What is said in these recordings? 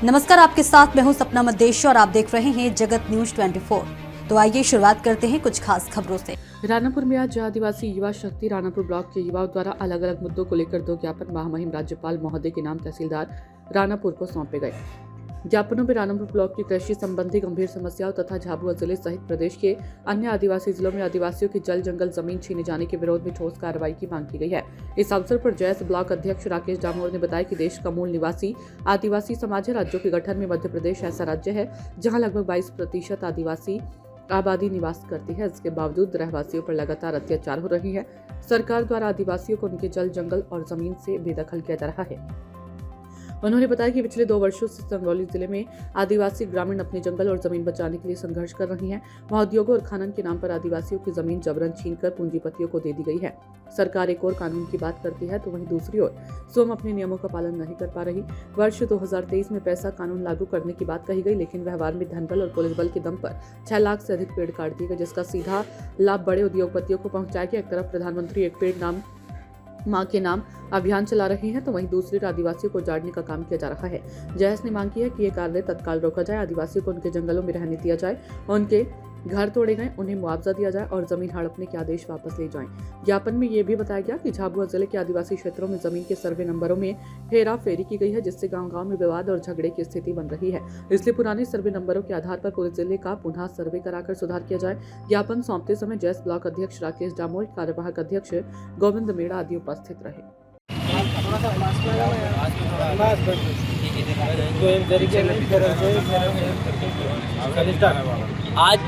नमस्कार, आपके साथ मैं हूं सपना मदेश और आप देख रहे हैं जगत न्यूज 24। तो आइए शुरुआत करते हैं कुछ खास खबरों से। रानापुर में आज आदिवासी युवा शक्ति रानापुर ब्लॉक के युवाओं द्वारा अलग अलग मुद्दों को लेकर 2 ज्ञापन महामहिम राज्यपाल महोदय के नाम तहसीलदार रानापुर को सौंपे गए। ज्ञापनों में रानापुर ब्लॉक की कृषि संबंधी गंभीर समस्याओं तथा झाबुआ जिले सहित प्रदेश के अन्य आदिवासी जिलों में आदिवासियों की जल जंगल जमीन छीने जाने के विरोध में ठोस कार्रवाई की मांग की गई है। इस अवसर पर जैस ब्लॉक अध्यक्ष राकेश डामोर ने बताया कि देश का मूल निवासी आदिवासी समाज है। राज्यों के गठन में मध्य प्रदेश ऐसा राज्य है जहाँ लगभग 22% आदिवासी आबादी निवास करती है। इसके बावजूद रहवासियों पर लगातार अत्याचार हो रही है। सरकार द्वारा आदिवासियों को उनके जल जंगल और जमीन से बेदखल किया जा रहा है। उन्होंने बताया कि पिछले 2 वर्षों से संगरौली जिले में आदिवासी ग्रामीण अपने जंगल और जमीन बचाने के लिए संघर्ष कर रही हैं। वहां उद्योगों और खनन के नाम पर आदिवासियों की जमीन जबरन छीनकर पूंजीपतियों को दे दी गई है। सरकार एक ओर कानून की बात करती है तो वहीं दूसरी ओर स्वयं अपने नियमों का पालन नहीं कर पा रही। वर्ष 2023 में पैसा कानून लागू करने की बात कही गई, लेकिन व्यवहार में धन बल और पुलिस बल के दम पर 6 लाख से अधिक पेड़ काट दिए गए, जिसका सीधा लाभ बड़े उद्योगपतियों को पहुंचाया गया। एक तरफ प्रधानमंत्री एक पेड़ नाम मां के नाम अभियान चला रहे हैं तो वहीं दूसरी ओर आदिवासियों को उजाड़ने का काम किया जा रहा है। जयस ने मांग की है कि ये कार्य तत्काल रोका जाए, आदिवासियों को उनके जंगलों में रहने दिया जाए, उनके घर तोड़े गए उन्हें मुआवजा दिया जाए और जमीन हड़पने के आदेश वापस ले जाएं। ज्ञापन में ये भी बताया गया कि झाबुआ जिले के आदिवासी क्षेत्रों में जमीन के सर्वे नंबरों में हेरा फेरी की गई है, जिससे गांव-गांव में विवाद और झगड़े की स्थिति बन रही है। इसलिए पुराने सर्वे नंबरों के आधार पर पूरे जिले का पुनः सर्वे कराकर सुधार किया जाए। ज्ञापन सौंपते समय जैस ब्लॉक अध्यक्ष राकेश डामोर, कार्यवाहक अध्यक्ष गोविंद मेड़ा आदि उपस्थित रहे। आज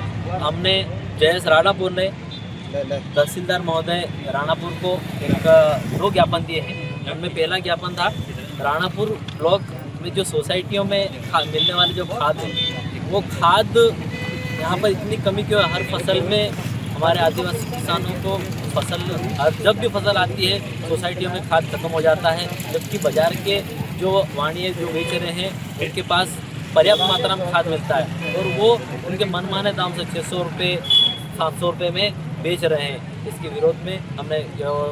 हमने जयस राणापुर ने तहसीलदार महोदय राणापुर को 2 ज्ञापन दिए हैं। उनमें पहला ज्ञापन था राणापुर ब्लॉक में जो सोसाइटियों में मिलने वाली जो खाद है, वो खाद यहाँ पर इतनी कमी क्यों है। हर फसल में हमारे आदिवासी किसानों को जब भी फसल आती है सोसाइटियों में खाद खत्म हो जाता है, जबकि बाजार के जो वाणिये जो बेच रहे हैं उनके पास पर्याप्त मात्रा में खाद मिलता है और वो उनके मनमाने दाम से 600 रुपये 700 रुपये में बेच रहे हैं। इसके विरोध में हमने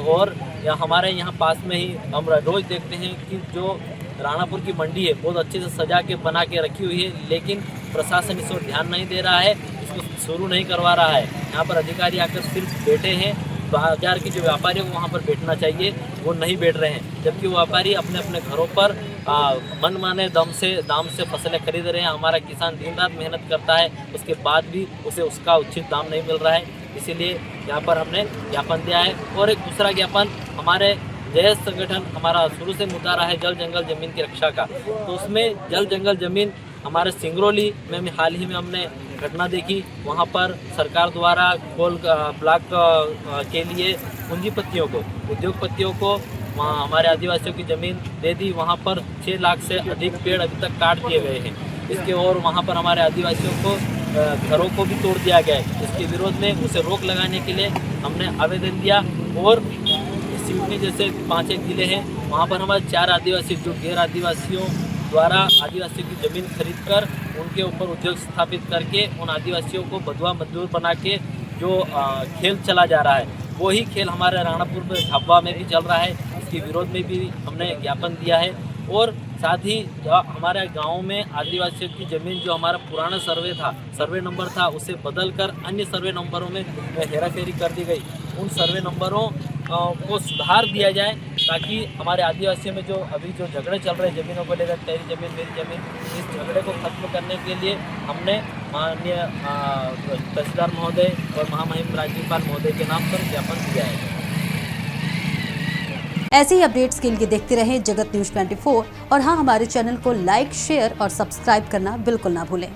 और हमारे यहाँ पास में ही हम रोज़ देखते हैं कि जो राणापुर की मंडी है बहुत अच्छे से सजा के बना के रखी हुई है, लेकिन प्रशासन इस ओर ध्यान नहीं दे रहा है, इसको शुरू नहीं करवा रहा है। यहाँ पर अधिकारी आकर सिर्फ बैठे हैं। बाजार के जो व्यापारी को वहाँ पर बैठना चाहिए, वो नहीं बैठ रहे हैं, जबकि वो व्यापारी अपने अपने घरों पर मनमाने दाम से फसलें खरीद रहे हैं। हमारा किसान दिन रात मेहनत करता है, उसके बाद भी उसे उसका उचित दाम नहीं मिल रहा है। इसीलिए यहाँ पर हमने ज्ञापन दिया है। और एक दूसरा ज्ञापन हमारे जयस संगठन हमारा शुरू से मुद्दा रहा है जल जंगल जमीन की रक्षा का, तो उसमें जल जंगल जमीन हमारे सिंगरौली में हाल ही में हमने घटना देखी। वहाँ पर सरकार द्वारा ब्लॉक के लिए पूंजीपतियों को उद्योगपतियों को वहाँ हमारे आदिवासियों की ज़मीन दे दी। वहाँ पर 6 लाख से अधिक पेड़ अभी तक काट दिए गए हैं। इसके और वहाँ पर हमारे आदिवासियों को घरों को भी तोड़ दिया गया है। इसके विरोध में उसे रोक लगाने के लिए हमने आवेदन दिया। और सिवनी जैसे 5-1 जिले हैं, वहाँ पर हमारे 4 आदिवासी जो गैर आदिवासियों द्वारा आदिवासियों की ज़मीन खरीदकर उनके ऊपर उद्योग स्थापित करके उन आदिवासियों को बधवा मजदूर बना के जो खेल चला जा रहा है, वही खेल हमारे राणापुर में झाबुआ में भी चल रहा है। इसके विरोध में भी हमने ज्ञापन दिया है। और साथ ही हमारे गांव में आदिवासियों की ज़मीन जो हमारा पुराना सर्वे नंबर था, उसे बदलकर अन्य सर्वे नंबरों में हेराफेरी कर दी गई। उन सर्वे नंबरों को सुधार दिया जाए ताकि हमारे आदिवासियों में जो अभी जो झगड़े चल रहे हैं ज़मीनों को लेकर, तेरी ज़मीन मेरी ज़मीन, इस झगड़े को खत्म करने के लिए हमने माननीय तहसीलदार महोदय और महामहिम राज्यपाल महोदय के नाम पर ज्ञापन दिया है। ऐसे ही अपडेट्स के लिए देखते रहें जगत न्यूज 24 और हाँ, हमारे चैनल को लाइक, शेयर और सब्सक्राइब करना बिल्कुल ना भूलें।